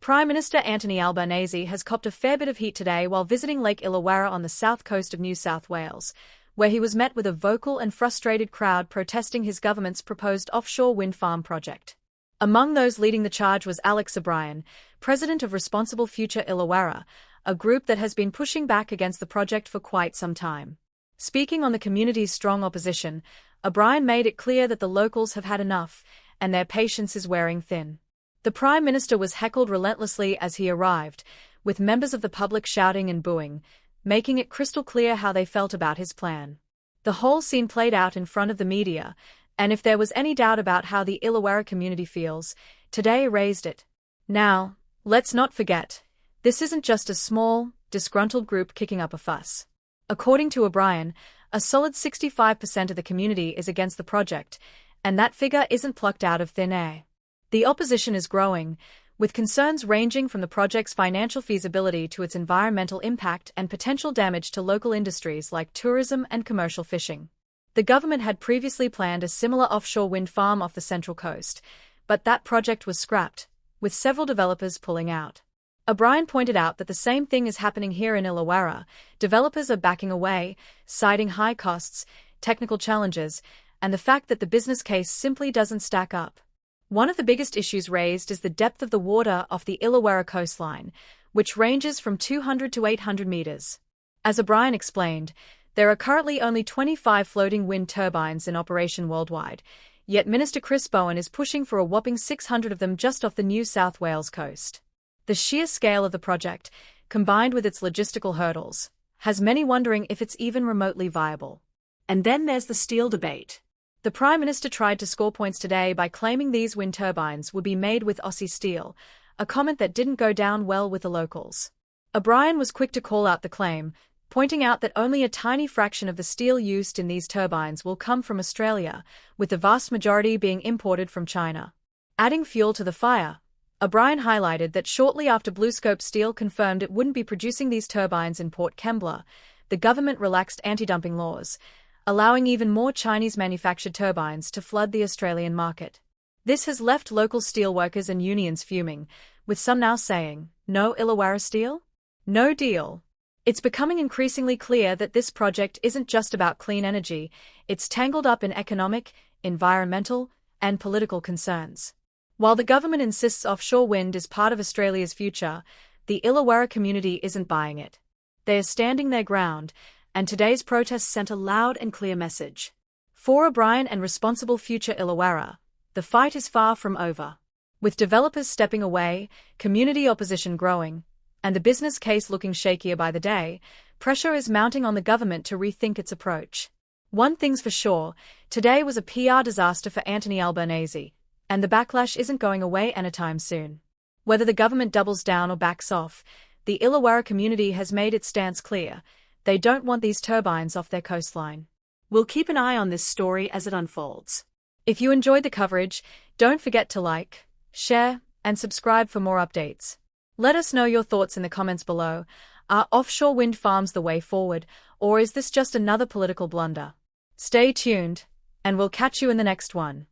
Prime Minister Anthony Albanese has copped a fair bit of heat today while visiting Lake Illawarra on the south coast of New South Wales, where he was met with a vocal and frustrated crowd protesting his government's proposed offshore wind farm project. Among those leading the charge was Alex O'Brien, president of Responsible Future Illawarra, a group that has been pushing back against the project for quite some time. Speaking on the community's strong opposition, O'Brien made it clear that the locals have had enough, and their patience is wearing thin. The Prime Minister was heckled relentlessly as he arrived, with members of the public shouting and booing, making it crystal clear how they felt about his plan. The whole scene played out in front of the media, and if there was any doubt about how the Illawarra community feels, today erased it. Now, let's not forget, this isn't just a small, disgruntled group kicking up a fuss. According to O'Brien, a solid 65% of the community is against the project, and that figure isn't plucked out of thin air. The opposition is growing, with concerns ranging from the project's financial feasibility to its environmental impact and potential damage to local industries like tourism and commercial fishing. The government had previously planned a similar offshore wind farm off the Central Coast, but that project was scrapped, with several developers pulling out. O'Brien pointed out that the same thing is happening here in Illawarra. Developers are backing away, citing high costs, technical challenges, and the fact that the business case simply doesn't stack up. One of the biggest issues raised is the depth of the water off the Illawarra coastline, which ranges from 200 to 800 meters. As O'Brien explained, there are currently only 25 floating wind turbines in operation worldwide, yet Minister Chris Bowen is pushing for a whopping 600 of them just off the New South Wales coast. The sheer scale of the project, combined with its logistical hurdles, has many wondering if it's even remotely viable. And then there's the steel debate. The Prime Minister tried to score points today by claiming these wind turbines would be made with Aussie steel, a comment that didn't go down well with the locals. O'Brien was quick to call out the claim, pointing out that only a tiny fraction of the steel used in these turbines will come from Australia, with the vast majority being imported from China. Adding fuel to the fire, O'Brien highlighted that shortly after BlueScope Steel confirmed it wouldn't be producing these turbines in Port Kembla, the government relaxed anti-dumping laws, allowing even more Chinese-manufactured turbines to flood the Australian market. This has left local steelworkers and unions fuming, with some now saying, "No Illawarra steel? No deal." It's becoming increasingly clear that this project isn't just about clean energy, it's tangled up in economic, environmental, and political concerns. While the government insists offshore wind is part of Australia's future, the Illawarra community isn't buying it. They are standing their ground, and today's protests sent a loud and clear message. For O'Brien and Responsible Future Illawarra, the fight is far from over. With developers stepping away, community opposition growing, and the business case looking shakier by the day, pressure is mounting on the government to rethink its approach. One thing's for sure, today was a PR disaster for Anthony Albanese, and the backlash isn't going away anytime soon. Whether the government doubles down or backs off, the Illawarra community has made its stance clear. They don't want these turbines off their coastline. We'll keep an eye on this story as it unfolds. If you enjoyed the coverage, don't forget to like, share, and subscribe for more updates. Let us know your thoughts in the comments below. Are offshore wind farms the way forward, or is this just another political blunder? Stay tuned, and we'll catch you in the next one.